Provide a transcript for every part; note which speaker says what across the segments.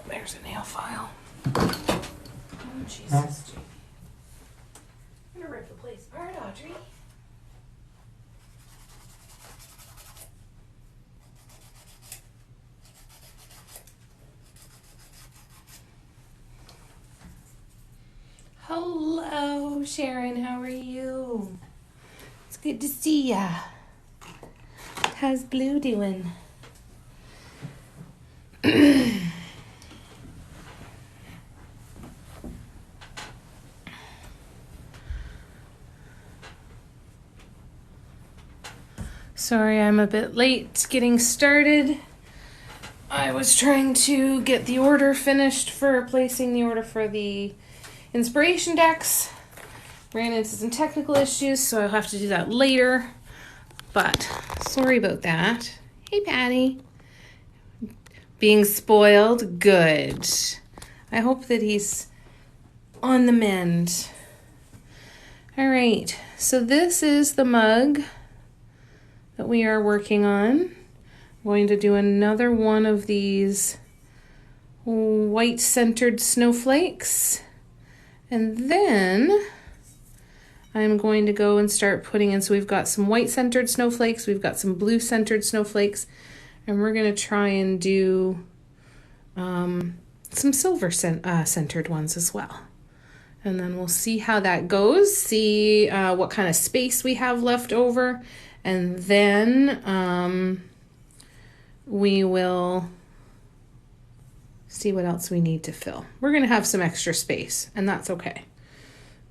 Speaker 1: There's a nail file. Oh, Jesus. I'm gonna rip the place apart, Audrey. Hello, Sharon. How are you? It's good to see ya. How's Blue doing? Sorry, I'm a bit late getting started. I was trying to get the order finished for placing the order for the inspiration decks. Ran into some technical issues, so I'll have to do that later. But sorry about that. Hey, Patty. Being spoiled? Good. I hope that he's on the mend. All right, so this is the mug that we are working on. I'm going to do another one of these white centered snowflakes. And then I'm going to go and start putting in, so we've got some white centered snowflakes, we've got some blue centered snowflakes, and we're going to try and do some silver centered ones as well. And then we'll see how that goes, see what kind of space we have left over, and then we will see what else we need to fill. We're going to have some extra space, and that's okay.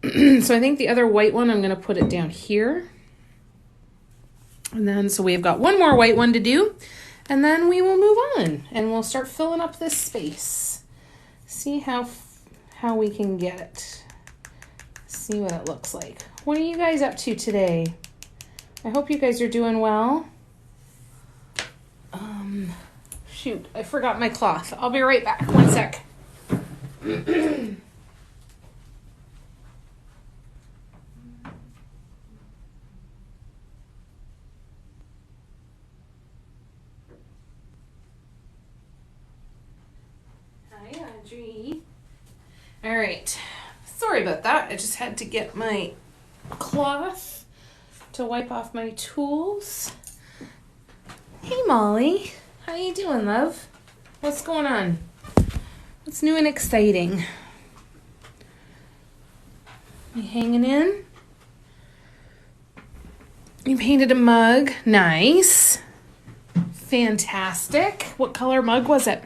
Speaker 1: So I think the other white one, I'm going to put it down here. And then, so we've got one more white one to do, and then we will move on, and we'll start filling up this space. See how we can get it. See what it looks like. What are you guys up to today? I hope you guys are doing well. Shoot, I forgot my cloth. I'll be right back. One sec. Hi, Audrey. All right. Sorry about that. I just had to get my cloth to wipe off my tools. Hey, Molly. How you doing, love? What's going on? What's new and exciting? You hanging in? You painted a mug. Nice. Fantastic. What color mug was it?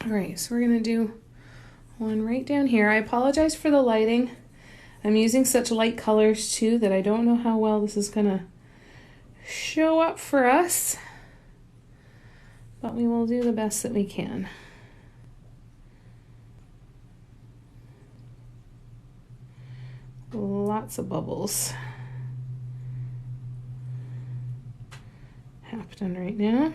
Speaker 1: All right, so we're going to do one right down here. I apologize for the lighting. I'm using such light colors too that I don't know how well this is going to show up for us, but we will do the best that we can. Lots of bubbles happening right now.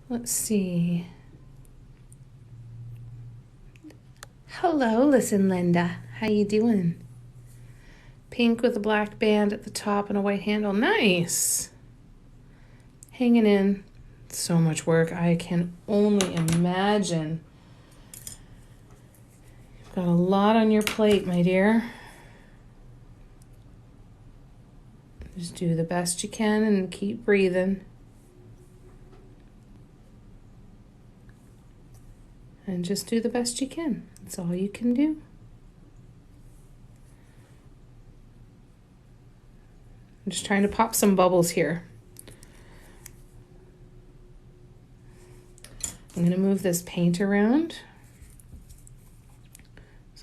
Speaker 1: Let's see. Hello, listen, Linda. How you doing? Pink with a black band at the top and a white handle. Nice. Hanging in. So much work. I can only imagine. You've got a lot on your plate, my dear. Just do the best you can and keep breathing. And just do the best you can. That's all you can do. I'm just trying to pop some bubbles here. I'm going to move this paint around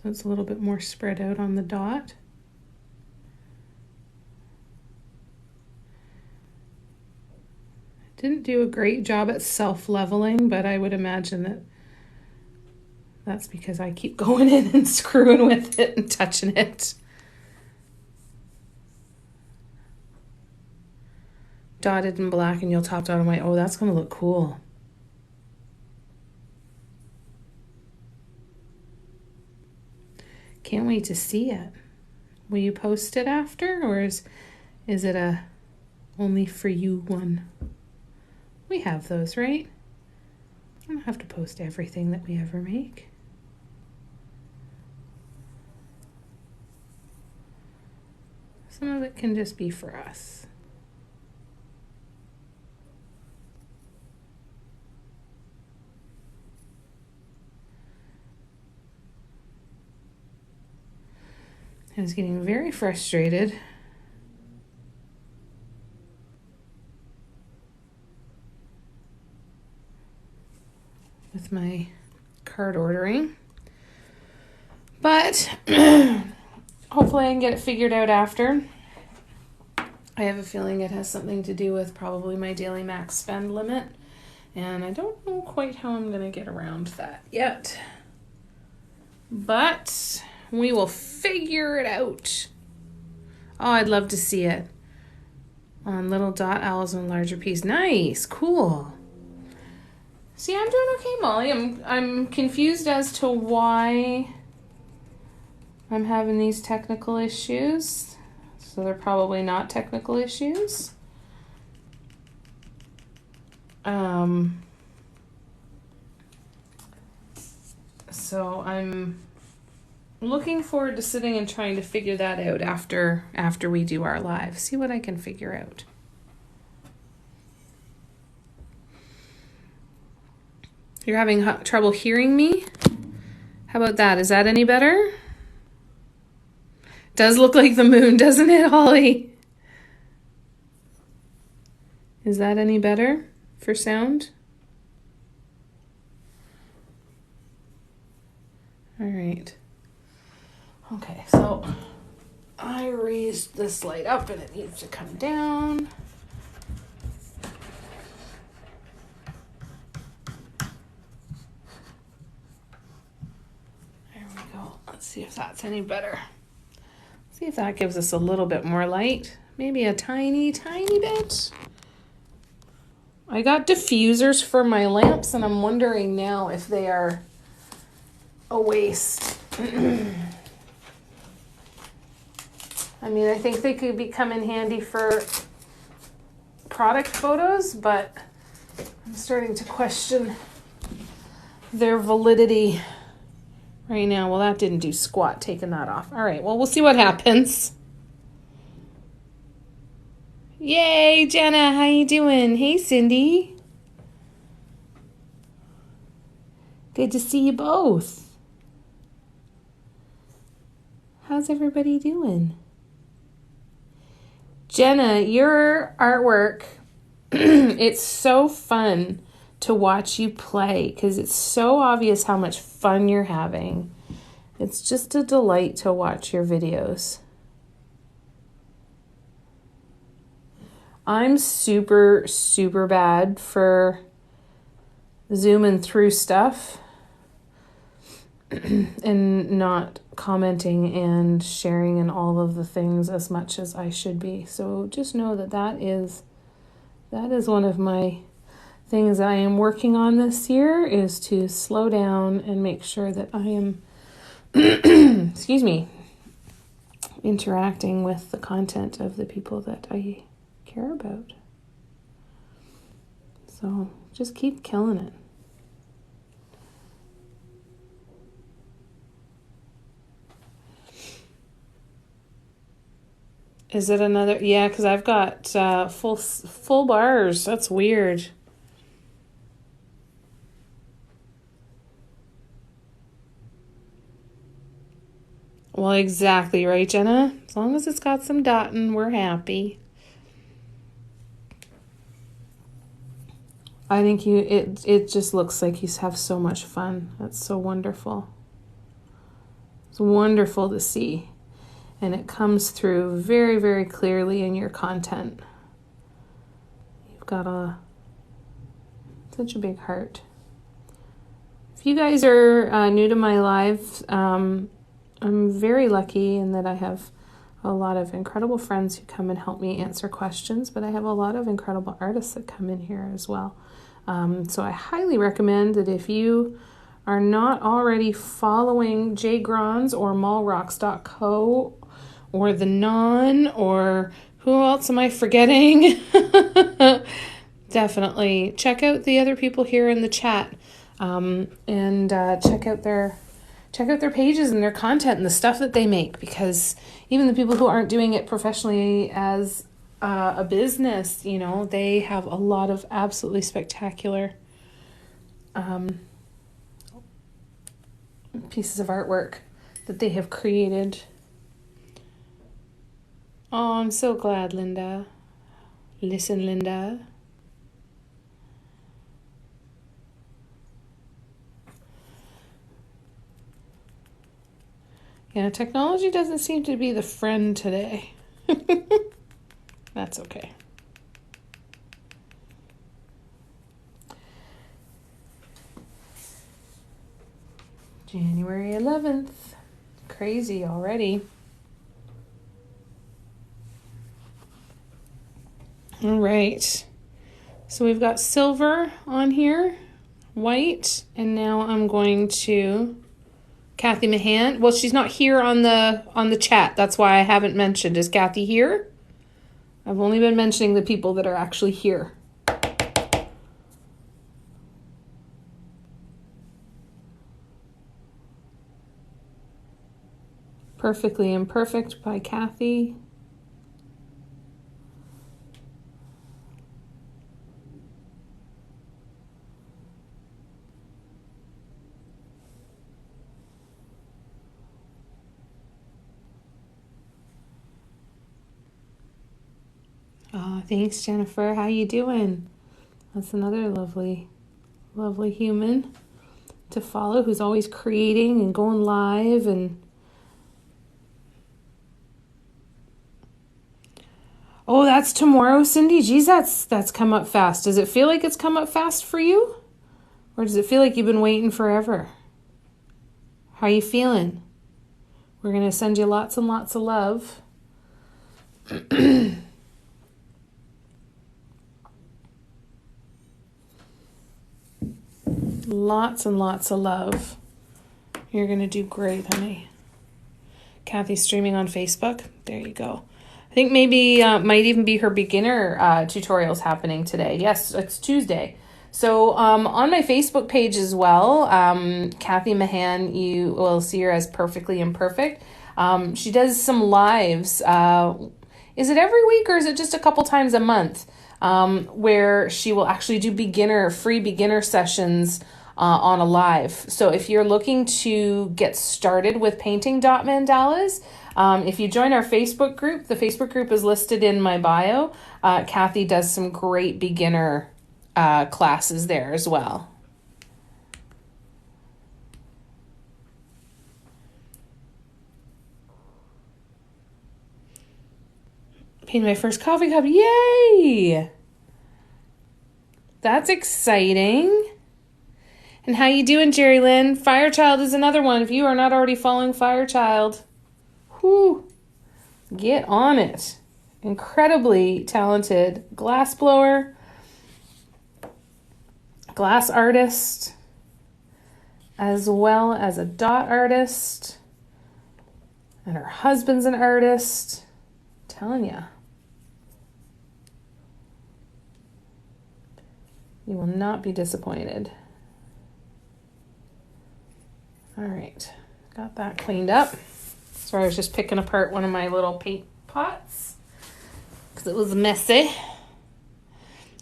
Speaker 1: So it's a little bit more spread out on the dot. Didn't do a great job at self-leveling, but I would imagine that that's because I keep going in and screwing with it and touching it. Dotted in black and you'll top dot on white. Oh, that's going to look cool. Can't wait to see it. Will you post it after, or is it a only for you one? We have those, right? I don't have to post everything that we ever make. Some of it can just be for us. I was getting very frustrated with my card ordering, but hopefully I can get it figured out after. I have a feeling it has something to do with probably my daily max spend limit, and I don't know quite how I'm going to get around that yet, but we will figure it out. Oh, I'd love to see it on little dot owls and larger piece. Nice, cool. See, I'm doing okay, Molly. I'm confused as to why I'm having these technical issues. So they're probably not technical issues. So I'm looking forward to sitting and trying to figure that out after we do our live. See what I can figure out. You're having trouble hearing me? How about that? Is that any better? Does look like the moon, doesn't it, Holly? Is that any better for sound? All right. Okay, so I raised this light up and it needs to come down. There we go. Let's see if that's any better. See if that gives us a little bit more light. Maybe a tiny, tiny bit. I got diffusers for my lamps and I'm wondering now if they are a waste. I mean, I think they could come in handy for product photos, but I'm starting to question their validity right now. Well, that didn't do squat, taking that off. All right, well, we'll see what happens. Yay, Jenna, how you doing? Hey, Cindy. Good to see you both. How's everybody doing? Jenna, your artwork, it's so fun to watch you play because it's so obvious how much fun you're having. It's just a delight to watch your videos. I'm super, super bad for zooming through stuff and not commenting and sharing and all of the things as much as I should be. So just know that is one of my things I am working on this year, is to slow down and make sure that I am excuse me, interacting with the content of the people that I care about. So just keep killing it. Is it another? Yeah, because I've got full bars. That's weird. Well, exactly right, Jenna. As long as it's got some dotting, we're happy. I think it just looks like you have so much fun. That's so wonderful. It's wonderful to see. And it comes through very, very clearly in your content. You've got such a big heart. If you guys are new to my live, I'm very lucky in that I have a lot of incredible friends who come and help me answer questions, but I have a lot of incredible artists that come in here as well. So I highly recommend that if you are not already following Jay Grons or mallrocks.co or The Non, or who else am I forgetting? Definitely check out the other people here in the chat, and check out their pages and their content and the stuff that they make, because even the people who aren't doing it professionally as a business, you know, they have a lot of absolutely spectacular pieces of artwork that they have created. Oh, I'm so glad, Linda. Listen, Linda. Yeah, technology doesn't seem to be the friend today. That's okay. January 11th. Crazy already. All right. So we've got silver on here, white, and now I'm going to Kathy Mahan. Well, she's not here on the chat. That's why I haven't mentioned. Is Kathy here? I've only been mentioning the people that are actually here. Perfectly Imperfect by Kathy. Oh, thanks, Jennifer. How you doing? That's another lovely, lovely human to follow who's always creating and going live. And oh, that's tomorrow, Cindy. Geez, that's come up fast. Does it feel like it's come up fast for you? Or does it feel like you've been waiting forever? How you feeling? We're going to send you lots and lots of love. Lots and lots of love. You're going to do great, honey. Kathy's streaming on Facebook. There you go. I think maybe might even be her beginner tutorials happening today. Yes, it's Tuesday. So on my Facebook page as well, Kathy Mahan, you will see her as Perfectly Imperfect. She does some lives. Is it every week or is it just a couple times a month? Where she will actually do free beginner sessions on a live. So if you're looking to get started with painting dot mandalas, if you join our Facebook group, the Facebook group is listed in my bio. Kathy does some great beginner classes there as well. Painted my first coffee cup. Yay! That's exciting. And how you doing, Jerry Lynn? Firechild is another one. If you are not already following Firechild, whoo, get on it. Incredibly talented glass blower, glass artist, as well as a dot artist. And her husband's an artist. I'm telling ya. You will not be disappointed. All right, got that cleaned up. Sorry, I was just picking apart one of my little paint pots because it was messy. I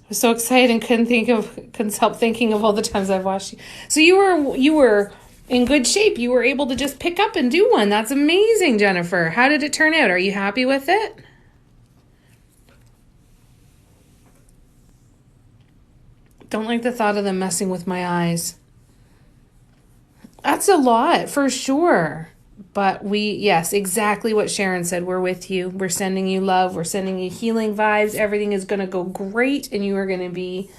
Speaker 1: was so excited and couldn't help thinking of all the times I've watched you. So you were in good shape. You were able to just pick up and do one. That's amazing, Jennifer. How did it turn out? Are you happy with it? Don't like the thought of them messing with my eyes. That's a lot, for sure. But yes, exactly what Sharon said. We're with you. We're sending you love. We're sending you healing vibes. Everything is going to go great, and you are going to be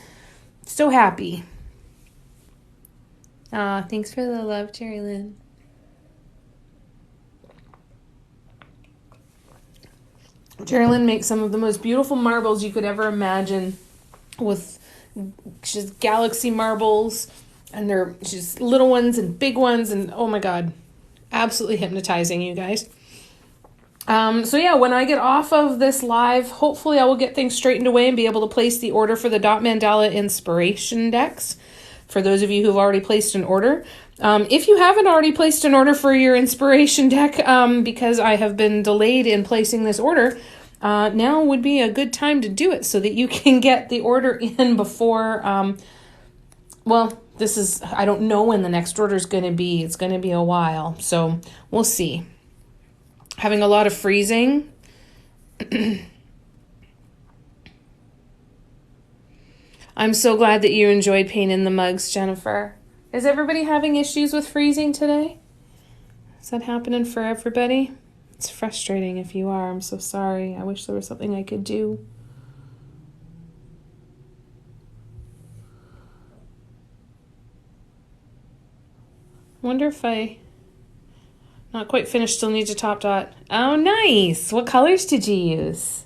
Speaker 1: so happy. Thanks for the love, Jerry Lynn. Jerry Lynn makes some of the most beautiful marbles you could ever imagine, with just galaxy marbles, and they're just little ones and big ones, and oh my god, absolutely hypnotizing, you guys. So yeah, when I get off of this live, hopefully I will get things straightened away and be able to place the order for the Dot Mandala Inspiration decks. For those of you who've already placed an order. If you haven't already placed an order for your inspiration deck, because I have been delayed in placing this order, now would be a good time to do it so that you can get the order in before, I don't know when the next order is going to be. It's going to be a while, so we'll see. Having a lot of freezing. I'm so glad that you enjoyed painting the mugs, Jennifer. Is everybody having issues with freezing today? Is that happening for everybody? It's frustrating if you are. I'm so sorry. I wish there was something I could do. Wonder if not quite finished, still need to top dot. Oh, nice. What colors did you use?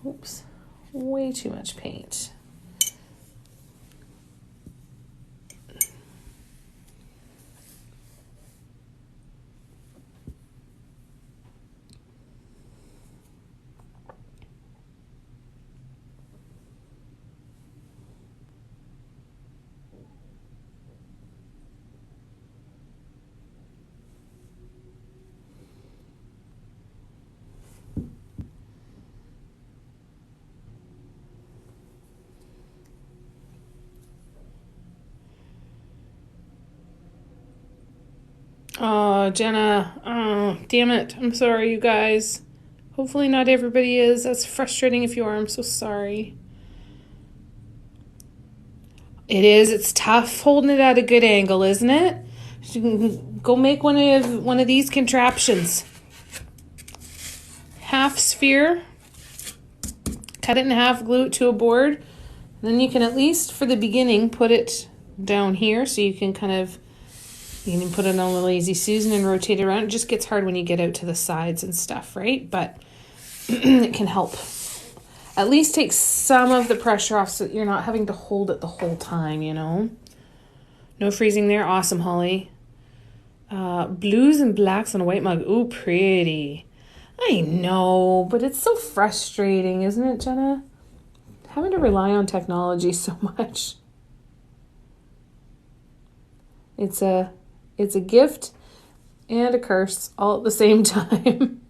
Speaker 1: Oops, way too much paint. Oh, Jenna. Oh, damn it. I'm sorry, you guys. Hopefully not everybody is. That's frustrating if you are. I'm so sorry. It is. It's tough holding it at a good angle, isn't it? You can go make one of these contraptions. Half sphere. Cut it in half, glue it to a board. Then you can, at least for the beginning, put it down here so you can you can put it on the Lazy Susan and rotate it around. It just gets hard when you get out to the sides and stuff, right? But it can help. At least take some of the pressure off so that you're not having to hold it the whole time, you know? No freezing there. Awesome, Holly. Blues and blacks on a white mug. Ooh, pretty. I know, but it's so frustrating, isn't it, Jenna? Having to rely on technology so much. It's a gift and a curse all at the same time.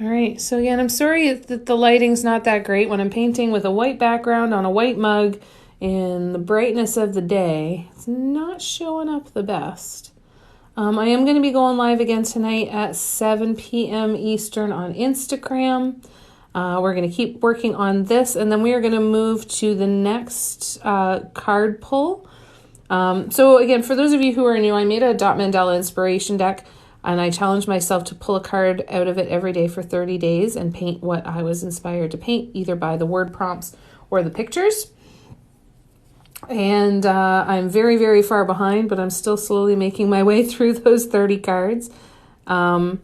Speaker 1: All right, so again, I'm sorry that the lighting's not that great when I'm painting with a white background on a white mug in the brightness of the day. It's not showing up the best. I am going to be going live again tonight at 7 p.m. Eastern on Instagram. We're going to keep working on this, and then we are going to move to the next card pull. So again, for those of you who are new, I made a Dot Mandala Inspiration deck, and I challenged myself to pull a card out of it every day for 30 days and paint what I was inspired to paint, either by the word prompts or the pictures. And I'm very, very far behind, but I'm still slowly making my way through those 30 cards. And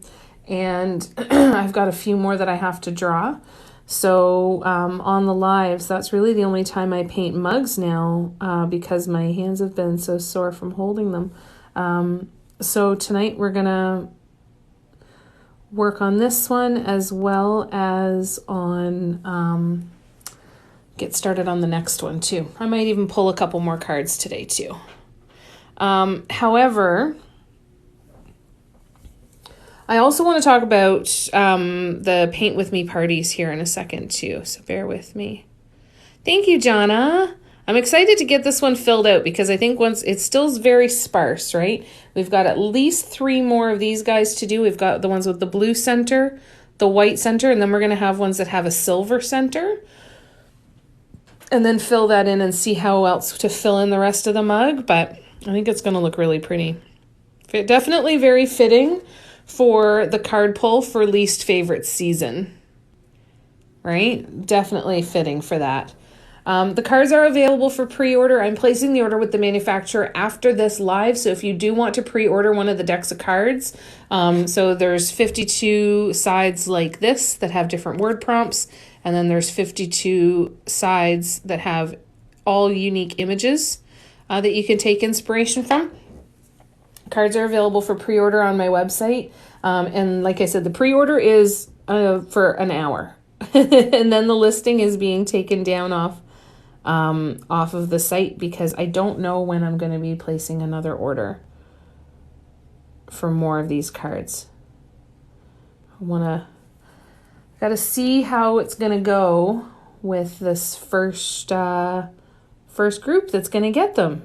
Speaker 1: I've got a few more that I have to draw. So on the lives, that's really the only time I paint mugs now, because my hands have been so sore from holding them. So tonight we're going to work on this one as well as on get started on the next one too. I might even pull a couple more cards today too. However, I also want to talk about the Paint With Me parties here in a second too, so bear with me. Thank you, Jonna. I'm excited to get this one filled out because I think once it's still very sparse, right? We've got at least 3 more of these guys to do. We've got the ones with the blue center, the white center, and then we're going to have ones that have a silver center. And then fill that in and see how else to fill in the rest of the mug. But I think it's going to look really pretty. Definitely very fitting for the card pull for least favorite season. Right? Definitely fitting for that. The cards are available for pre-order. I'm placing the order with the manufacturer after this live. So if you do want to pre-order one of the decks of cards, so there's 52 sides like this that have different word prompts. And then there's 52 sides that have all unique images that you can take inspiration from. Cards are available for pre-order on my website. And like I said, the pre-order is for an hour. And then the listing is being taken down off of the site because I don't know when I'm going to be placing another order for more of these cards. Got to see how it's going to go with this first group that's going to get them.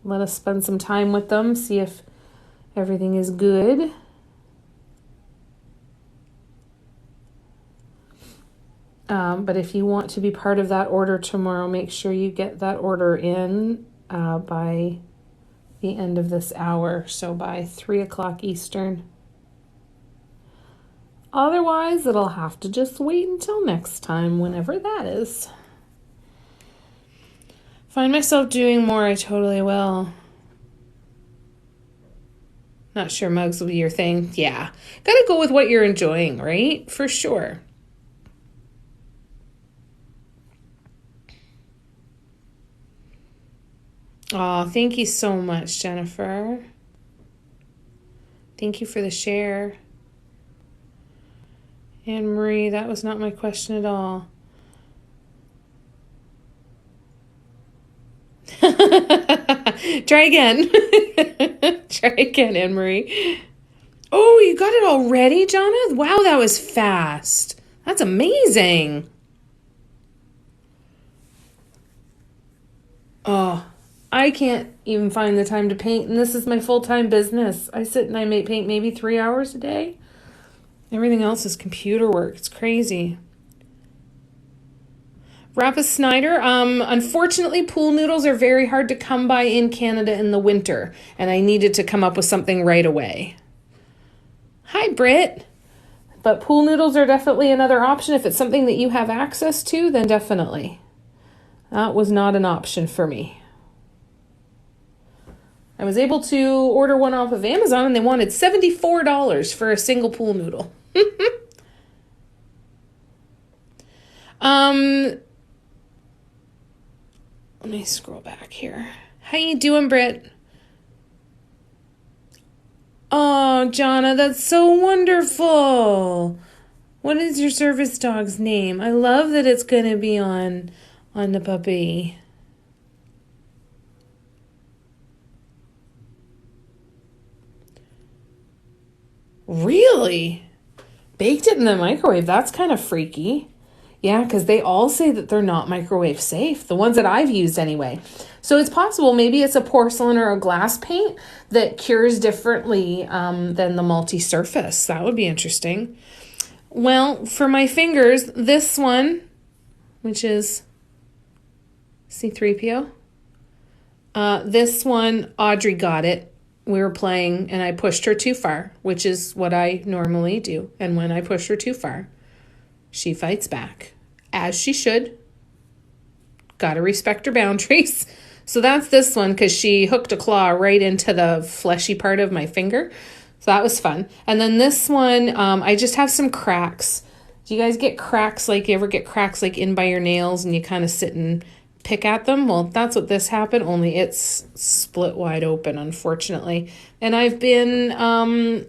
Speaker 1: Let us spend some time with them, see if everything is good. But if you want to be part of that order tomorrow, make sure you get that order in by the end of this hour, so by 3 o'clock Eastern. Otherwise, it'll have to just wait until next time, whenever that is. Find myself doing more, I totally will. Not sure mugs will be your thing. Yeah, gotta go with what you're enjoying, right? For sure. Oh, thank you so much, Jennifer. Thank you for the share. Anne Marie, that was not my question at all. Try again. Try again, Anne Marie. Oh, you got it already, Jonathan? Wow, that was fast. That's amazing. Oh, I can't even find the time to paint, and this is my full-time business. I sit and I paint maybe 3 hours a day. Everything else is computer work. It's crazy. Rappa Snyder, unfortunately, pool noodles are very hard to come by in Canada in the winter, and I needed to come up with something right away. Hi, Britt. But pool noodles are definitely another option. If it's something that you have access to, then definitely. That was not an option for me. I was able to order one off of Amazon, and they wanted $74 for a single pool noodle. Let me scroll back here. How you doing, Britt? Oh, Jonna, that's so wonderful. What is your service dog's name? I love that it's going to be on the puppy. Really? Baked it in the microwave. That's kind of freaky. Yeah, because they all say that they're not microwave safe. The ones that I've used anyway. So it's possible maybe it's a porcelain or a glass paint that cures differently than the multi-surface. That would be interesting. Well, for my fingers, this one, which is C3PO. This one, Audrey got it. We were playing and I pushed her too far, which is what I normally do. And when I push her too far, she fights back, as she should. Gotta respect her boundaries. So that's this one, because she hooked a claw right into the fleshy part of my finger. So that was fun. And then this one, I just have some cracks. Do you guys get cracks? Like, you ever get cracks like in by your nails and you kind of sit and pick at them? Well, that's what this happened, only it's split wide open, unfortunately. And I've been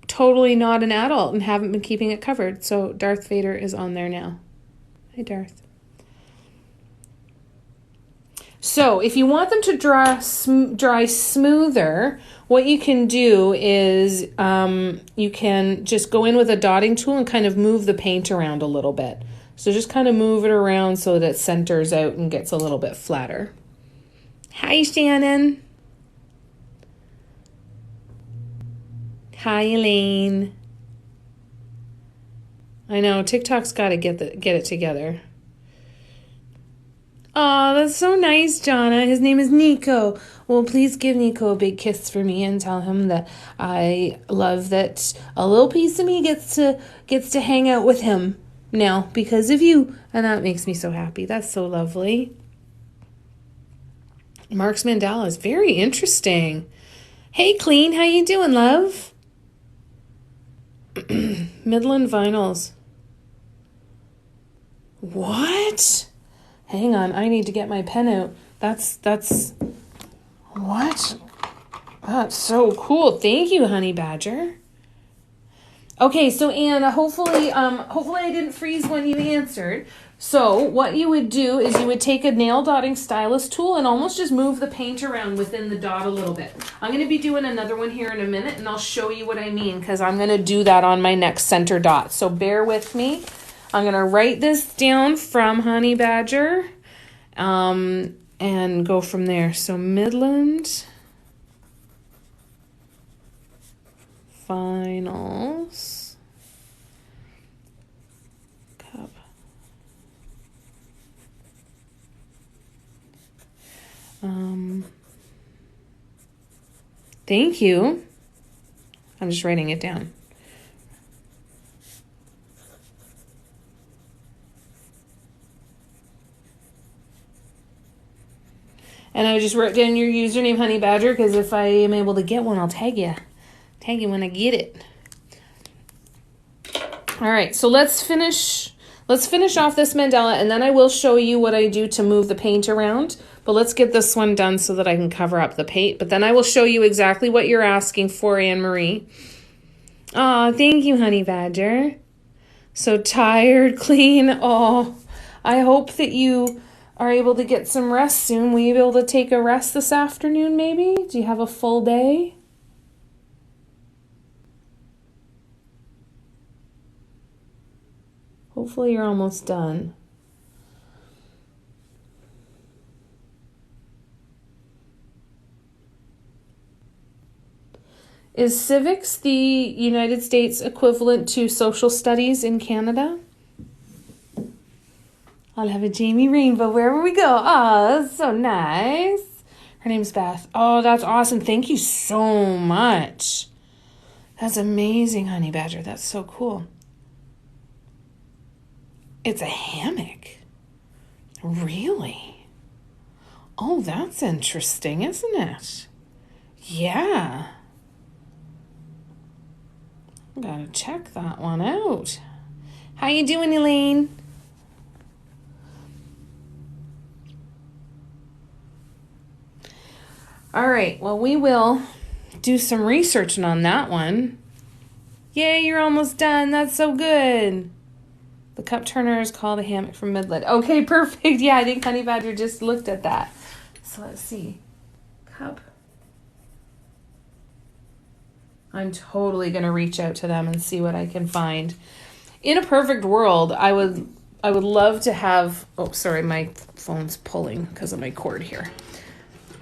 Speaker 1: totally not an adult and haven't been keeping it covered. So Darth Vader is on there now. Hi, Darth. So if you want them to dry smoother, what you can do is you can just go in with a dotting tool and kind of move the paint around a little bit. So just kind of move it around so that it centers out and gets a little bit flatter. Hi, Shannon. Hi, Elaine. I know, TikTok's got to get it together. Oh, that's so nice, Jonna. His name is Nico. Well, please give Nico a big kiss for me and tell him that I love that a little piece of me gets to hang out with him now because of you. And that makes me so happy. That's so lovely. Mark's mandala is very interesting. Hey, Clean, how you doing, love? Midland Vinyls. What? Hang on, I need to get my pen out. That's what? That's so cool. Thank you, Honey Badger. Okay, so Anna, hopefully I didn't freeze when you answered. So what you would do is you would take a nail dotting stylus tool and almost just move the paint around within the dot a little bit. I'm going to be doing another one here in a minute, and I'll show you what I mean because I'm going to do that on my next center dot. So bear with me. I'm going to write this down from Honey Badger and go from there. So Midland Vinyls cup. Thank you. I'm just writing it down. And I just wrote down your username, Honey Badger, because if I am able to get one, I'll tag you. Tag you when I get it. All right, so let's finish off this mandala, and then I will show you what I do to move the paint around. But let's get this one done so that I can cover up the paint. But then I will show you exactly what you're asking for, Anne-Marie. Aw, thank you, Honey Badger. So tired, Clean. Oh, I hope that you are able to get some rest soon. Will you be able to take a rest this afternoon, maybe? Do you have a full day? Hopefully you're almost done. Is civics the United States equivalent to social studies in Canada? I'll have a Jamie Rainbow wherever we go. Oh, that's so nice. Her name's Beth. Oh, that's awesome. Thank you so much. That's amazing, Honey Badger. That's so cool. It's a hammock. Really? Oh, that's interesting, isn't it? Yeah. Gotta check that one out. How you doing, Elaine? All right, well, we will do some researching on that one. Yay, you're almost done. That's so good. The cup turner is called a hammock from Midland. Okay, perfect. Yeah, I think Honey Badger just looked at that. So let's see. Cup. I'm totally going to reach out to them and see what I can find. In a perfect world, I would love to have... Oh, sorry, my phone's pulling because of my cord here.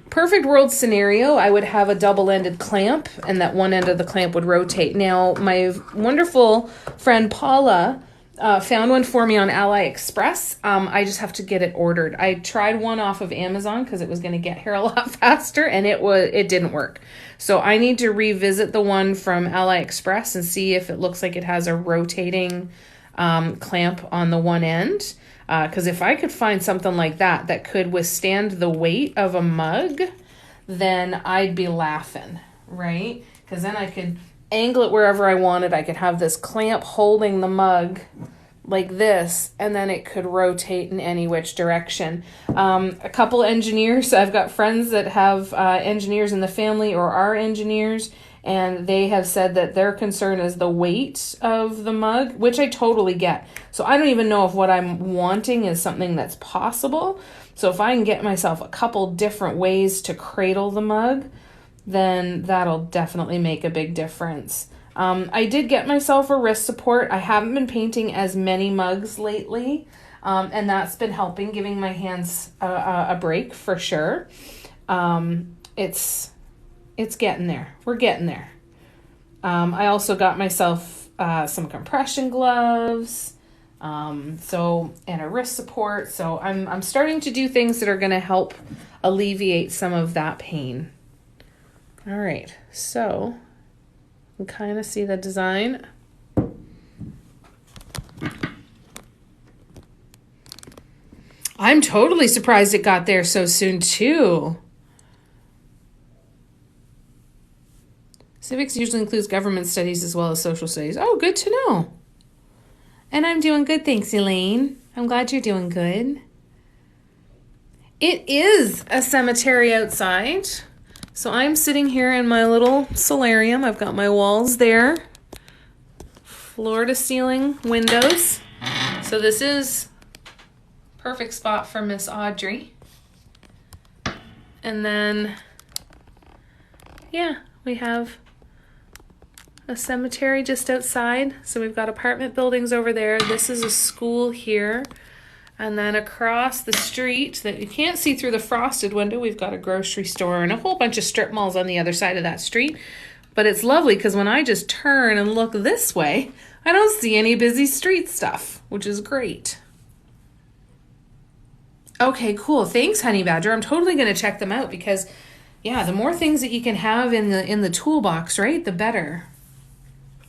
Speaker 1: Perfect world scenario, I would have a double-ended clamp, and that one end of the clamp would rotate. Now, my wonderful friend Paula found one for me on AliExpress. I just have to get it ordered. I tried one off of Amazon because it was going to get here a lot faster, and it didn't work. So I need to revisit the one from AliExpress and see if it looks like it has a rotating clamp on the one end. Because if I could find something like that could withstand the weight of a mug, then I'd be laughing, right? Because then I could angle it wherever I wanted. I could have this clamp holding the mug like this, and then it could rotate in any which direction. A couple engineers, I've got friends that have engineers in the family or are engineers, and they have said that their concern is the weight of the mug, which I totally get. So I don't even know if what I'm wanting is something that's possible. So if I can get myself a couple different ways to cradle the mug, then that'll definitely make a big difference. I did get myself a wrist support. I haven't been painting as many mugs lately, and that's been helping, giving my hands a break for sure. It's getting there. We're getting there. I also got myself some compression gloves, and a wrist support. So I'm starting to do things that are going to help alleviate some of that pain. All right, so you can kind of see the design. I'm totally surprised it got there so soon too. Civics usually includes government studies as well as social studies. Oh, good to know. And I'm doing good, thanks, Elaine. I'm glad you're doing good. It is a cemetery outside. So I'm sitting here in my little solarium. I've got my walls there. Floor to ceiling windows. So this is perfect spot for Miss Audrey. And then, yeah, we have a cemetery just outside. So we've got apartment buildings over there. This is a school here. And then across the street that you can't see through the frosted window, we've got a grocery store and a whole bunch of strip malls on the other side of that street. But it's lovely because when I just turn and look this way, I don't see any busy street stuff, which is great. Okay, cool. Thanks, Honey Badger. I'm totally going to check them out because, yeah, the more things that you can have in the toolbox, right, the better.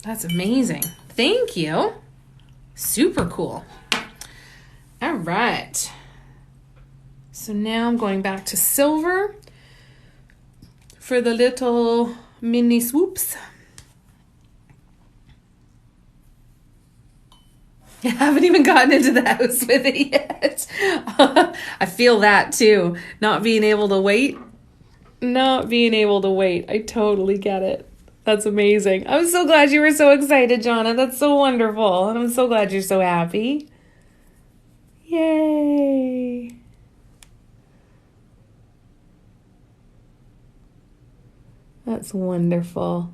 Speaker 1: That's amazing. Thank you. Super cool. All right. So now I'm going back to silver for the little mini swoops. I haven't even gotten into the house with it yet. I feel that too. Not being able to wait. I totally get it. That's amazing. I'm so glad you were so excited, Jonna. That's so wonderful. And I'm so glad you're so happy. Yay. That's wonderful.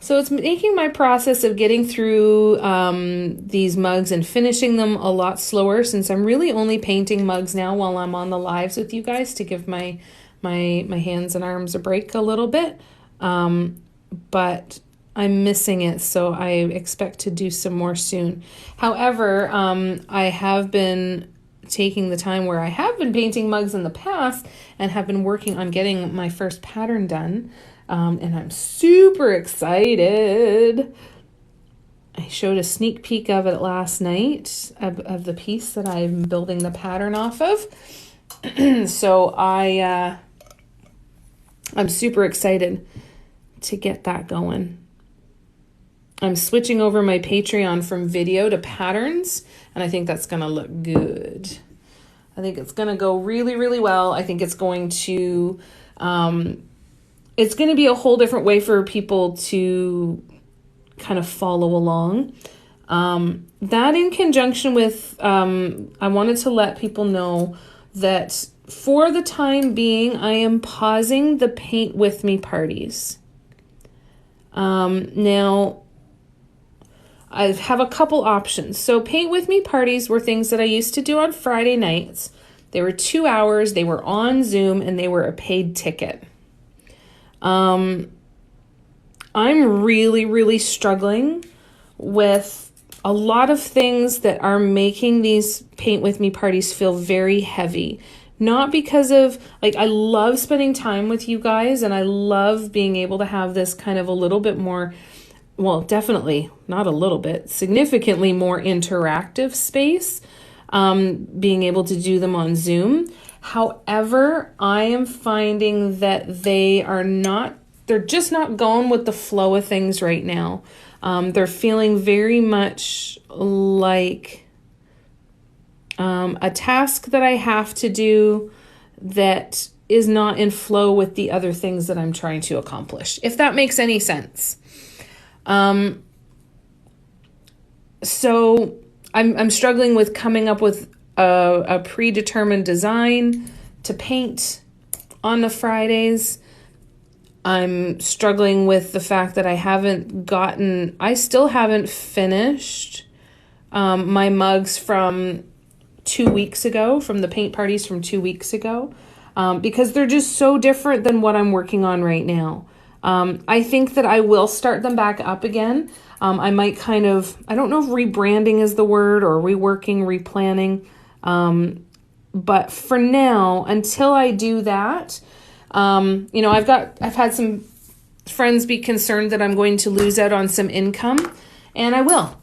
Speaker 1: So it's making my process of getting through these mugs and finishing them a lot slower since I'm really only painting mugs now while I'm on the lives with you guys to give my hands and arms a break a little bit. But I'm missing it, so I expect to do some more soon. However, I have been taking the time where I have been painting mugs in the past and have been working on getting my first pattern done. And I'm super excited. I showed a sneak peek of it last night of the piece that I'm building the pattern off of. So I'm super excited to get that going. I'm switching over my Patreon from video to patterns, and I think that's going to look good. I think it's going to go really, really well. I think it's going to be a whole different way for people to kind of follow along. That in conjunction with, I wanted to let people know that for the time being, I am pausing the Paint With Me parties. Now, I have a couple options. So Paint With Me parties were things that I used to do on Friday nights. They were 2 hours, they were on Zoom, and they were a paid ticket. I'm really, really struggling with a lot of things that are making these Paint With Me parties feel very heavy. Not because of, I love spending time with you guys, and I love being able to have this kind of a little bit more, well, definitely not a little bit, significantly more interactive space, being able to do them on Zoom. However, I am finding that they're just not going with the flow of things right now. They're feeling very much like a task that I have to do that is not in flow with the other things that I'm trying to accomplish, if that makes any sense. So I'm struggling with coming up with a predetermined design to paint on the Fridays. I'm struggling with the fact that I still haven't finished my mugs from 2 weeks ago, from the paint parties from 2 weeks ago, because they're just so different than what I'm working on right now. I think that I will start them back up again. I might I don't know if rebranding is the word, or reworking, replanning. But for now, until I do that, I've had some friends be concerned that I'm going to lose out on some income, and I will.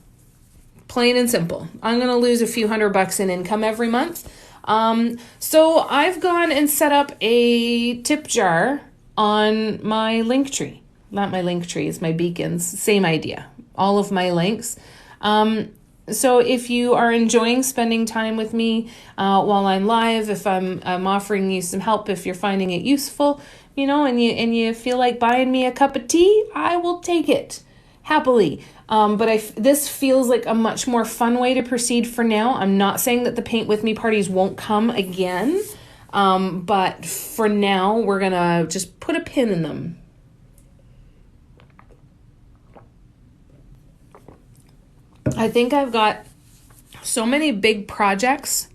Speaker 1: Plain and simple. I'm going to lose a few $100 in income every month. So I've gone and set up a tip jar on my Linktree. Not my Linktree, it's my beacons. Same idea. All of my links. So if you are enjoying spending time with me while I'm live, if I'm offering you some help, if you're finding it useful, and you feel like buying me a cup of tea, I will take it happily. But this feels like a much more fun way to proceed for now. I'm not saying that the Paint With Me parties won't come again, but for now, we're going to just put a pin in them. I think I've got so many big projects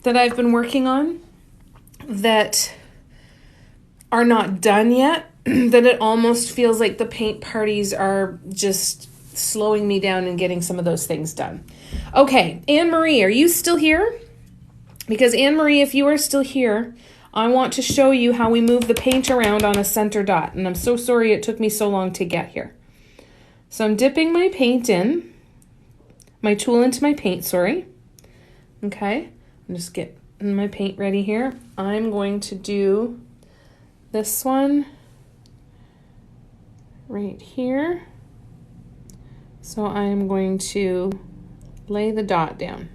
Speaker 1: that I've been working on that are not done yet, that it almost feels like the paint parties are just slowing me down and getting some of those things done. Okay, Anne-Marie, are you still here? Because Anne-Marie, if you are still here, I want to show you how we move the paint around on a center dot. And I'm so sorry it took me so long to get here. So I'm dipping my tool into my paint, sorry. Okay, I'm just getting my paint ready here. I'm going to do this one right here. So I'm going to lay the dot down.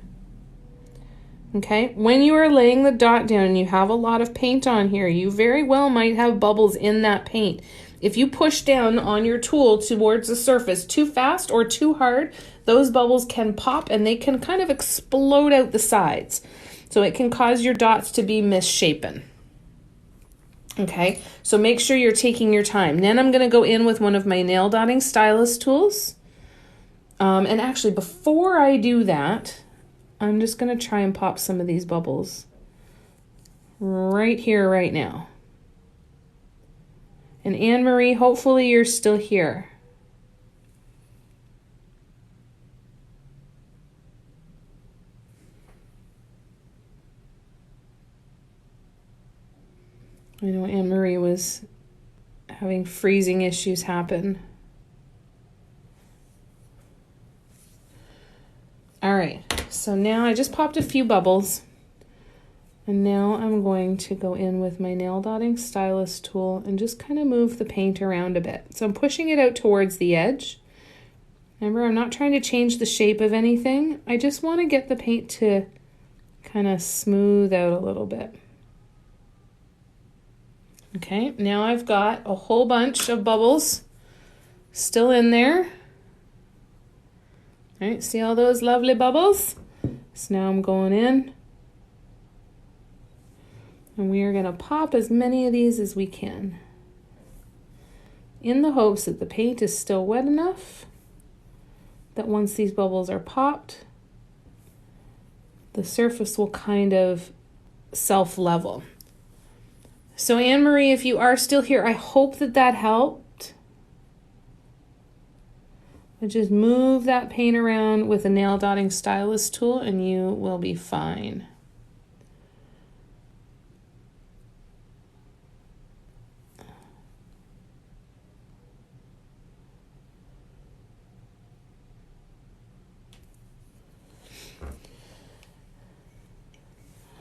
Speaker 1: Okay, when you are laying the dot down and you have a lot of paint on here, you very well might have bubbles in that paint. If you push down on your tool towards the surface too fast or too hard, those bubbles can pop and they can kind of explode out the sides. So it can cause your dots to be misshapen. Okay, so make sure you're taking your time. Then I'm going to go in with one of my nail dotting stylus tools. And actually, before I do that, I'm just going to try and pop some of these bubbles right here, right now. And Anne-Marie, hopefully you're still here. I know Anne-Marie was having freezing issues happen. All right, so now I just popped a few bubbles. And now I'm going to go in with my nail dotting stylus tool and just kind of move the paint around a bit. So I'm pushing it out towards the edge. Remember, I'm not trying to change the shape of anything. I just want to get the paint to kind of smooth out a little bit. Okay, now I've got a whole bunch of bubbles still in there. All right, see all those lovely bubbles? So now I'm going in. And we are going to pop as many of these as we can, in the hopes that the paint is still wet enough that once these bubbles are popped, the surface will kind of self-level. So Anne-Marie, if you are still here, I hope that helped. But just move that paint around with a nail dotting stylus tool and you will be fine.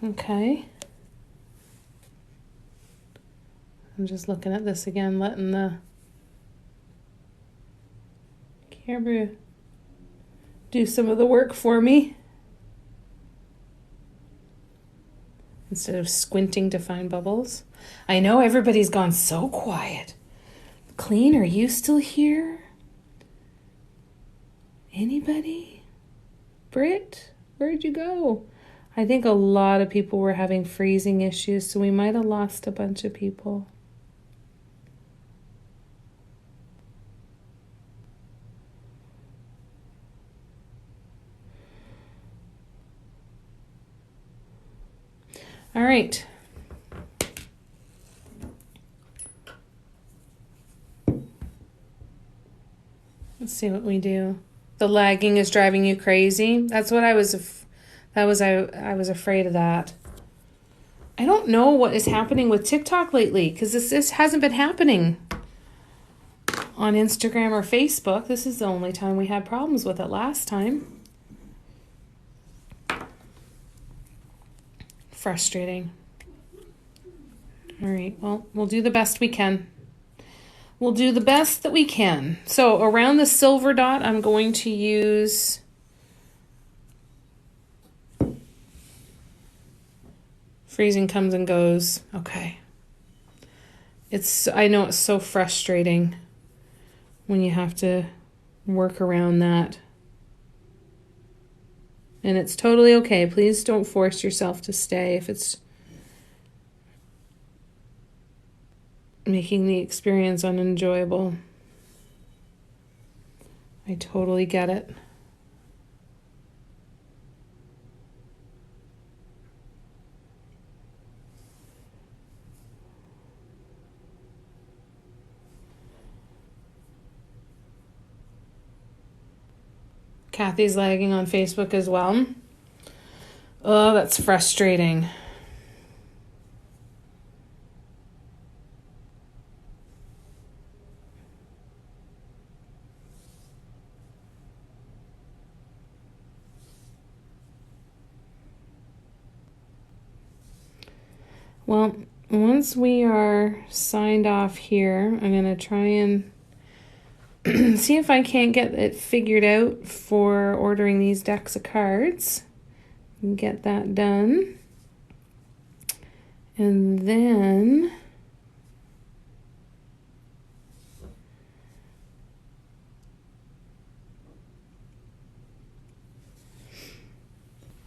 Speaker 1: Okay. I'm just looking at this again, letting the camera do some of the work for me instead of squinting to find bubbles. I know everybody's gone so quiet. Clean, are you still here? Anybody? Britt, where'd you go? I think a lot of people were having freezing issues, so we might have lost a bunch of people. All right. Let's see what we do. The lagging is driving you crazy. That's what I was afraid of that. I don't know what is happening with TikTok lately, because this hasn't been happening on Instagram or Facebook. This is the only time we had problems with it last time. Frustrating. All right, well, we'll do the best we can. We'll do the best that we can. So around the silver dot, I'm going to use freezing comes and goes. Okay. I know it's so frustrating when you have to work around that. And it's totally okay. Please don't force yourself to stay if it's making the experience unenjoyable. I totally get it. Kathy's lagging on Facebook as well. Oh, that's frustrating. Well, once we are signed off here, I'm going to try and see if I can't get it figured out for ordering these decks of cards and get that done. And then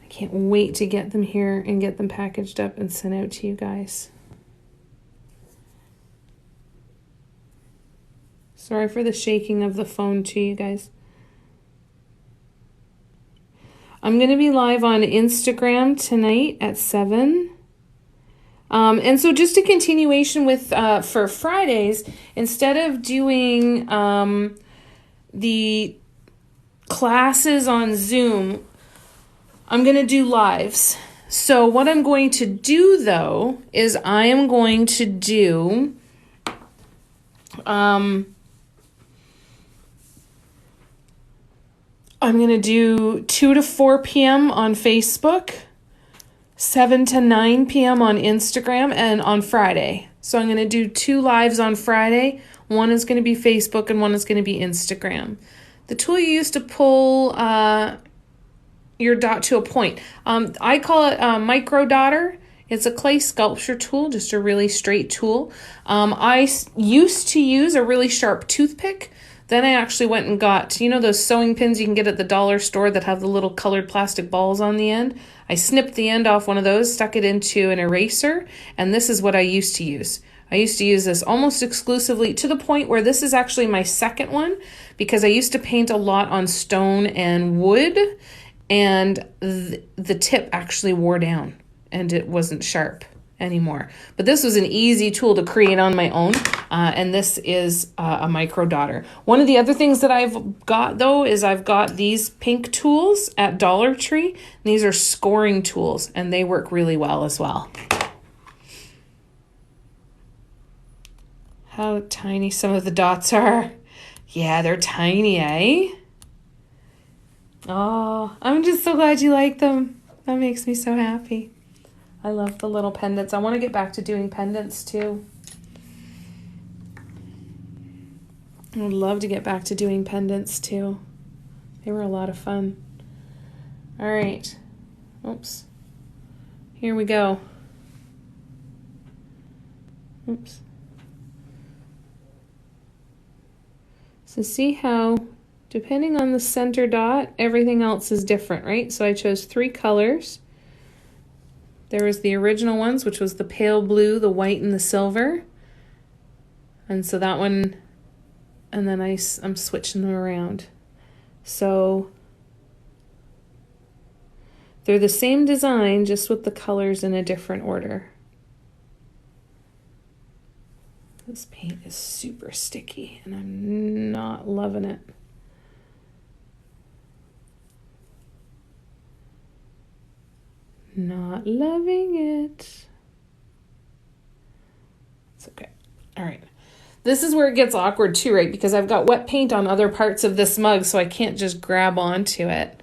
Speaker 1: I can't wait to get them here and get them packaged up and sent out to you guys. Sorry for the shaking of the phone too, you guys. I'm going to be live on Instagram tonight at 7. And so just a continuation with, for Fridays, instead of doing the classes on Zoom, I'm going to do lives. So what I'm going to do, though, is I am going to do I'm going to do 2 to 4 p.m. on Facebook, 7 to 9 p.m. on Instagram, and on Friday. So I'm going to do 2 lives on Friday. One is going to be Facebook and one is going to be Instagram. The tool you use to pull your dot to a point. I call it a micro dotter. It's a clay sculpture tool, just a really straight tool. I used to use a really sharp toothpick. Then I actually went and got, you know, those sewing pins you can get at the dollar store that have the little colored plastic balls on the end? I snipped the end off one of those, stuck it into an eraser, and this is what I used to use. I used to use this almost exclusively, to the point where this is actually my second one, because I used to paint a lot on stone and wood, and the tip actually wore down and it wasn't sharp anymore. But this was an easy tool to create on my own, and this is a micro dotter. One of the other things that I've got, though, is I've got these pink tools at Dollar Tree. These are scoring tools, and they work really well as well. How tiny some of the dots are. Yeah, they're tiny, eh? Oh, I'm just so glad you like them. That makes me so happy. I love the little pendants. I want to get back to doing pendants too. I would love to get back to doing pendants too. They were a lot of fun. All right. Oops. Here we go. Oops. So see how, depending on the center dot, everything else is different, right? So I chose 3 colors. There was the original ones, which was the pale blue, the white, and the silver. And so that one, and then I'm switching them around. So they're the same design, just with the colors in a different order. This paint is super sticky, and I'm not loving it. Not loving it. It's okay. All right. This is where it gets awkward too, right? Because I've got wet paint on other parts of this mug, so I can't just grab onto it.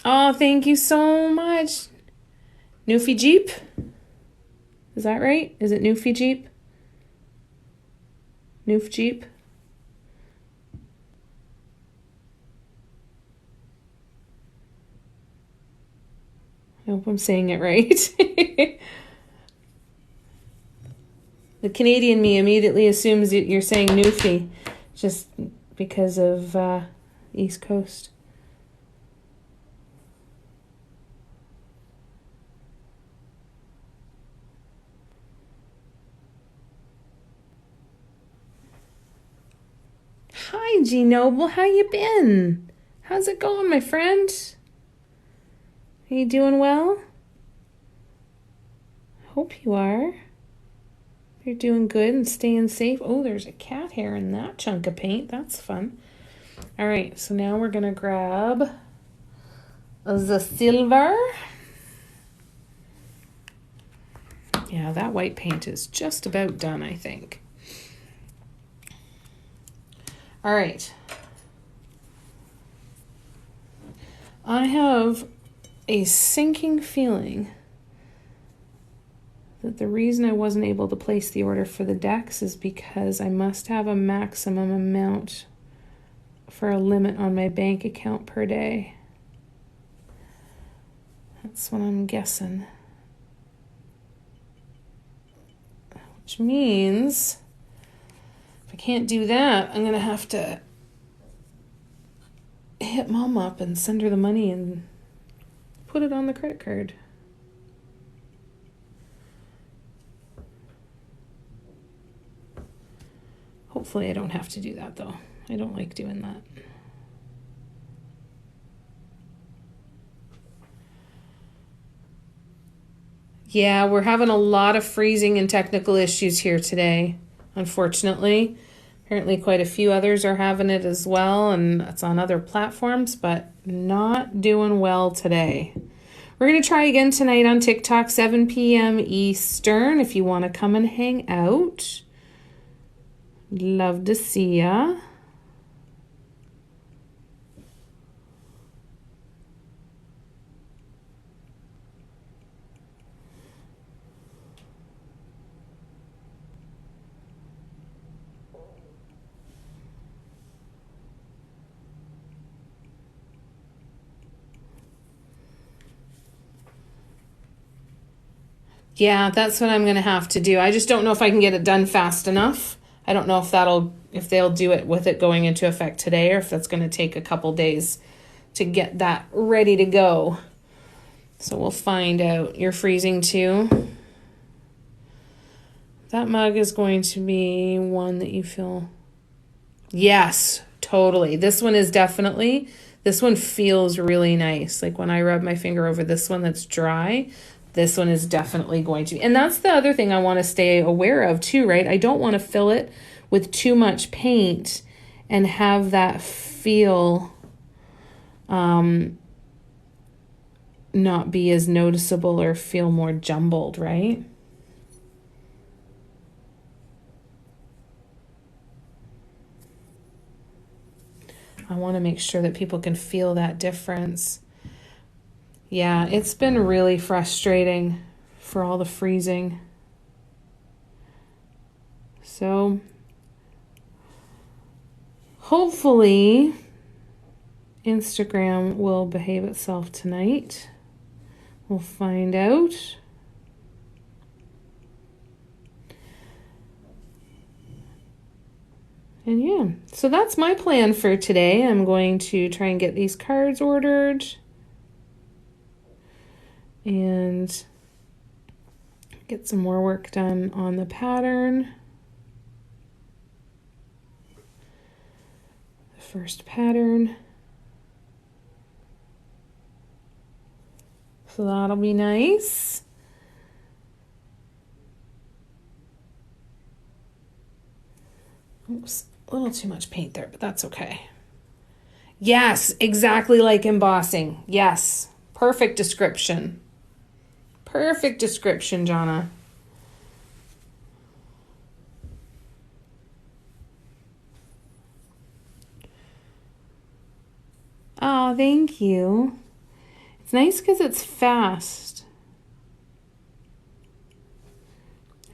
Speaker 1: Oh, thank you so much. Newfie Jeep? Is that right? Is it Newfie Jeep? Noof Jeep? I hope I'm saying it right. The Canadian me immediately assumes that you're saying Newfie, just because of East Coast. Hi, G Noble. How you been? How's it going, my friend? Are you doing well? Hope you are. You're doing good and staying safe. Oh, there's a cat hair in that chunk of paint. That's fun. All right, so now we're going to grab the silver. Yeah, that white paint is just about done, I think. All right. I have a sinking feeling that the reason I wasn't able to place the order for the decks is because I must have a maximum amount for a limit on my bank account per day. That's what I'm guessing. Which means if I can't do that, I'm going to have to hit Mom up and send her the money and put it on the credit card. Hopefully I don't have to do that, though. I don't like doing that. Yeah, we're having a lot of freezing and technical issues here today, unfortunately. Apparently quite a few others are having it as well, and it's on other platforms, but not doing well today. We're going to try again tonight on TikTok, 7 p.m. Eastern, if you want to come and hang out. Love to see ya. Yeah, that's what I'm going to have to do. I just don't know if I can get it done fast enough. I don't know if they'll do it with it going into effect today, or if that's going to take a couple days to get that ready to go. So we'll find out. You're freezing too. That mug is going to be one that you feel. Yes, totally. This one feels really nice. Like when I rub my finger over this one that's dry, this one is definitely going to be. And that's the other thing I want to stay aware of too, right? I don't want to fill it with too much paint and have that feel not be as noticeable or feel more jumbled, right? I want to make sure that people can feel that difference. Yeah, it's been really frustrating for all the freezing. So hopefully Instagram will behave itself tonight. We'll find out. And yeah, so that's my plan for today. I'm going to try and get these cards ordered. And Get some more work done on the pattern. The first pattern. So that'll be nice. Oops, a little too much paint there, but that's okay. Yes, exactly like embossing. Yes, perfect description. Perfect description, Jonna. Oh, thank you. It's nice because it's fast.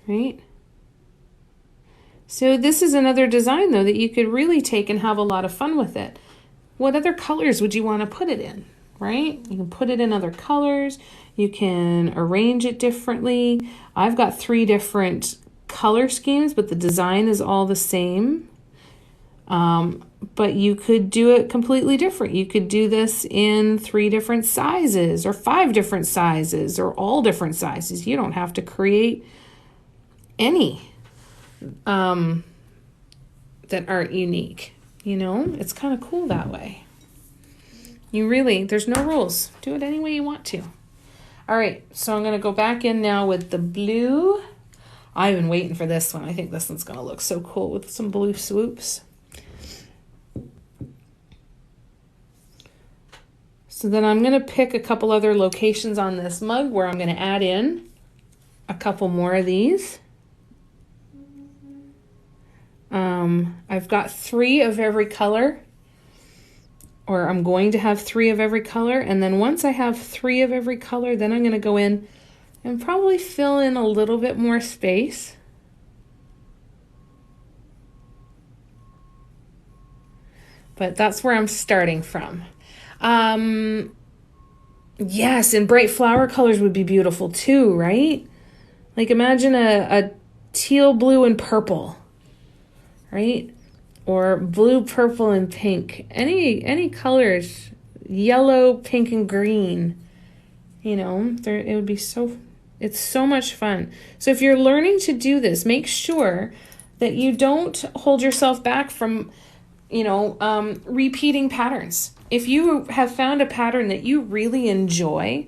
Speaker 1: Right? So this is another design, though, that you could really take and have a lot of fun with it. What other colors would you want to put it in, right? You can put it in other colors. You can arrange it differently. I've got 3 different color schemes, but the design is all the same. But you could do it completely different. You could do this in 3 different sizes or 5 different sizes or all different sizes. You don't have to create any that aren't unique. You know, it's kind of cool that way. There's no rules. Do it any way you want to. All right, so I'm going to go back in now with the blue. I've been waiting for this one. I think this one's going to look so cool with some blue swoops. So then I'm going to pick a couple other locations on this mug where I'm going to add in a couple more of these. I've got 3 of every color, or I'm going to have 3 of every color. And then once I have 3 of every color, then I'm going to go in and probably fill in a little bit more space. But that's where I'm starting from. Yes, and bright flower colors would be beautiful too, right? Like imagine a teal, blue, and purple, right? Or blue, purple, and pink. Any colors, yellow, pink, and green. You know, it would be it's so much fun. So if you're learning to do this, make sure that you don't hold yourself back from, repeating patterns. If you have found a pattern that you really enjoy,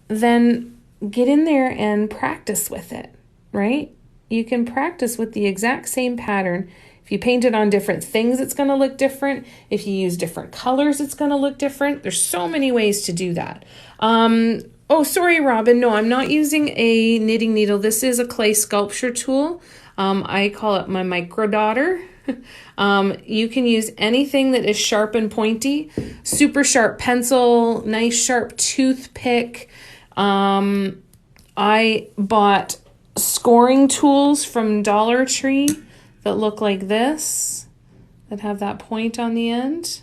Speaker 1: then get in there and practice with it, right? You can practice with the exact same pattern. If you paint it on different things, it's going to look different. If you use different colors, it's going to look different. There's so many ways to do that. Oh, sorry, Robin. No, I'm not using a knitting needle. This is a clay sculpture tool. I call it my micro daughter. You can use anything that is sharp and pointy. Super sharp pencil, nice sharp toothpick. I bought scoring tools from Dollar Tree that look like this, that have that point on the end.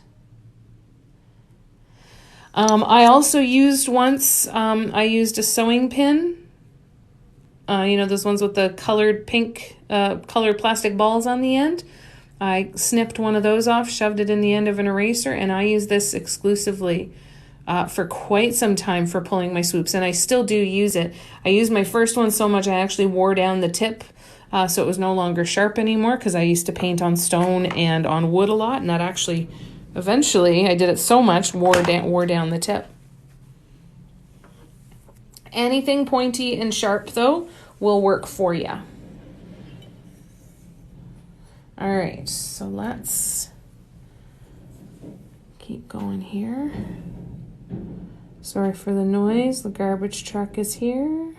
Speaker 1: I also used I used a sewing pin. Those ones with the colored pink, colored plastic balls on the end. I snipped one of those off, shoved it in the end of an eraser, and I use this exclusively for quite some time for pulling my swoops, and I still do use it. I used my first one so much I actually wore down the tip, so it was no longer sharp anymore because I used to paint on stone and on wood a lot, and that actually, eventually, I did it so much, wore down the tip. Anything pointy and sharp, though, will work for you. All right, so let's keep going here. Sorry for the noise. The garbage truck is here.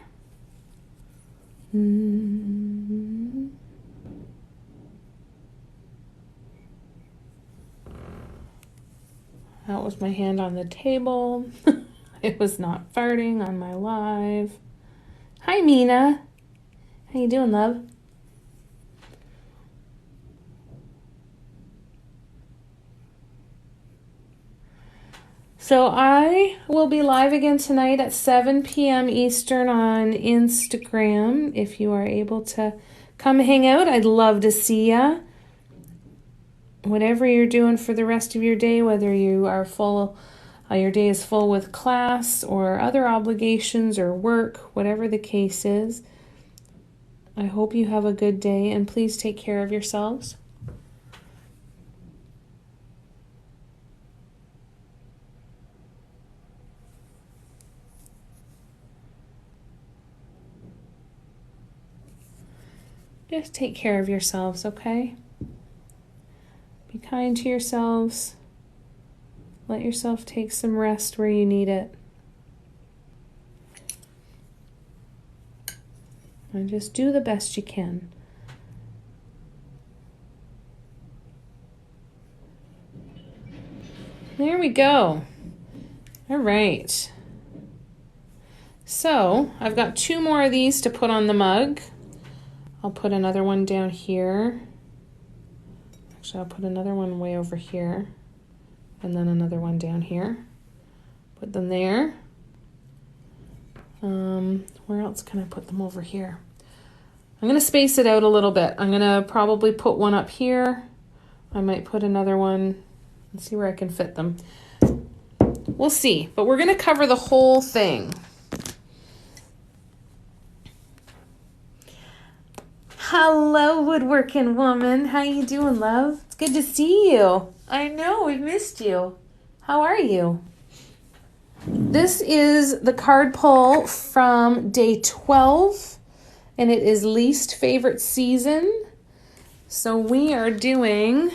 Speaker 1: That was my hand on the table. It was not farting on my live. Hi, Mina. How you doing, love? So I will be live again tonight at 7 p.m. Eastern on Instagram. If you are able to come hang out, I'd love to see ya. Whatever you're doing for the rest of your day, whether you are full, your day is full with class or other obligations or work, whatever the case is, I hope you have a good day, and please take care of yourselves. Just take care of yourselves, okay? Be kind to yourselves. Let yourself take some rest where you need it. And just do the best you can. There we go. All right. So I've got 2 more of these to put on the mug. I'll put another one down here. Actually, I'll put another one way over here. And then another one down here. Put them there. Where else can I put them over here? I'm going to space it out a little bit. I'm going to probably put one up here. I might put another one. Let's see where I can fit them. We'll see. But we're going to cover the whole thing. Hello, woodworking woman. How you doing, love? It's good to see you. I know, we've missed you. How are you? This is the card pull from day 12, and it is least favorite season. So we are doing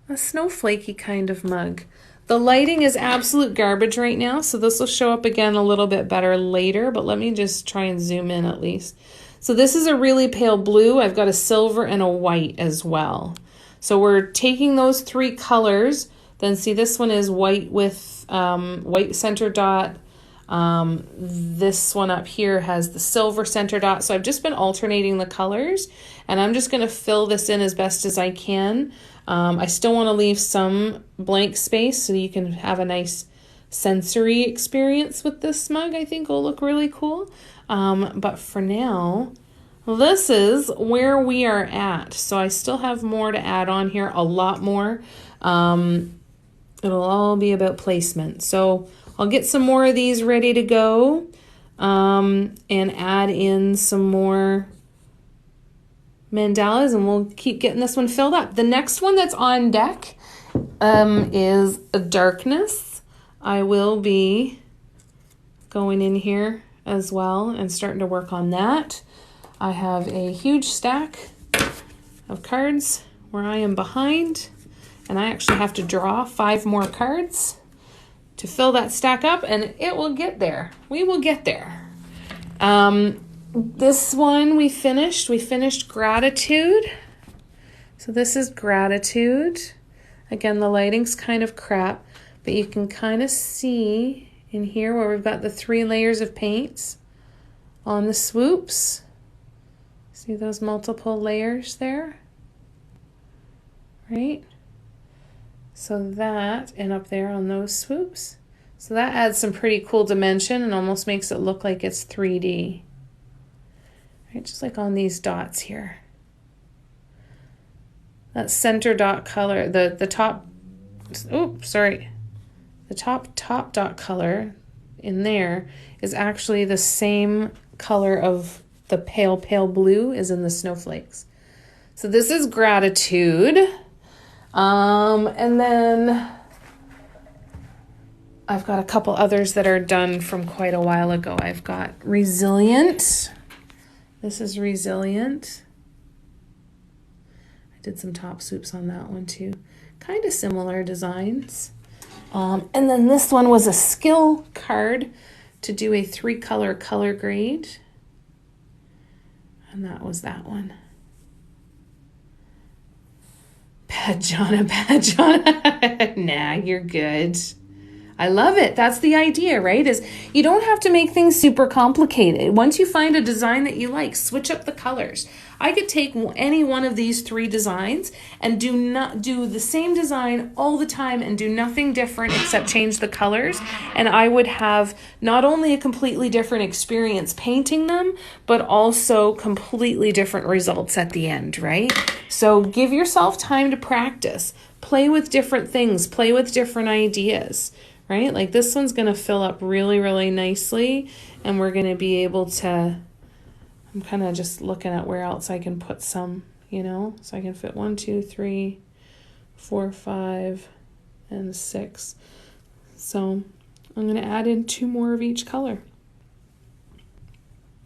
Speaker 1: a snowflakey kind of mug. The lighting is absolute garbage right now, so this will show up again a little bit better later, but let me just try and zoom in at least. So this is a really pale blue. I've got a silver and a white as well. So we're taking those 3 colors. Then see, this one is white with white center dot. This one up here has the silver center dot. So I've just been alternating the colors, and I'm just going to fill this in as best as I can. I still want to leave some blank space so you can have a nice sensory experience with this mug. I think will look really cool. But for now, this is where we are at. So I still have more to add on here, a lot more. It'll all be about placement. So I'll get some more of these ready to go, and add in some more mandalas, and we'll keep getting this one filled up. The next one that's on deck is Darkness. I will be going in here as well and starting to work on that. I have a huge stack of cards where I am behind, and I actually have to draw 5 more cards to fill that stack up, and it will get there. We will get there. This one we finished Gratitude. So this is Gratitude. Again, the lighting's kind of crap, but you can kind of see in here where we've got the 3 layers of paints on the swoops. See those multiple layers there? Right? So that, and up there on those swoops. So that adds some pretty cool dimension and almost makes it look like it's 3D. Right, just like on these dots here. That center dot color, the top, the top dot color in there is actually the same color of the pale blue is in the snowflakes. So this is Gratitude. And then I've got a couple others that are done from quite a while ago. I've got Resilient. This is Resilient. I did some top swoops on that one too. Kind of similar designs. And then this one was a skill card to do a 3-color color grade. And that was that one. Bad Jonna. Nah, you're good. I love it. That's the idea, right? Is you don't have to make things super complicated. Once you find a design that you like, switch up the colors. I could take any one of these 3 designs and do the same design all the time and do nothing different except change the colors. And I would have not only a completely different experience painting them, but also completely different results at the end, right? So give yourself time to practice. Play with different things. Play with different ideas, right? Like this one's going to fill up really, really nicely, and we're going to be able to I'm kind of just looking at where else I can put some, so I can fit 1, 2, 3, 4, 5, and 6. So I'm going to add in 2 more of each color.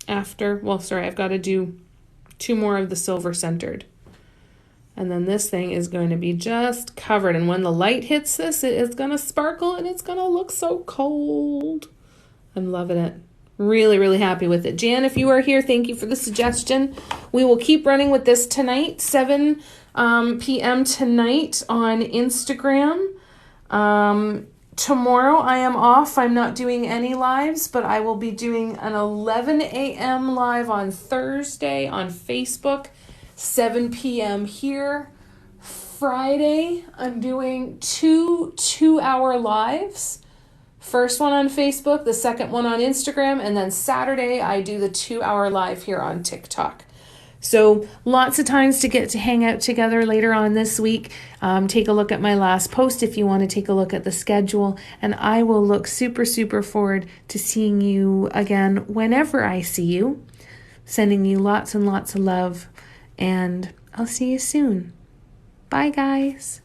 Speaker 1: I've got to do 2 more of the silver centered. And then this thing is going to be just covered. And when the light hits this, it is going to sparkle and it's going to look so cold. I'm loving it. Really, really happy with it. Jan, if you are here, thank you for the suggestion. We will keep running with this tonight, 7 p.m. tonight on Instagram. Tomorrow I am off. I'm not doing any lives, but I will be doing an 11 a.m. live on Thursday on Facebook, 7 p.m. here. Friday, I'm doing 2 2-hour lives. First one on Facebook, the second one on Instagram, and then Saturday I do the 2-hour live here on TikTok. So lots of times to get to hang out together later on this week. Take a look at my last post if you want to take a look at the schedule. And I will look super, super forward to seeing you again whenever I see you. Sending you lots and lots of love. And I'll see you soon. Bye, guys.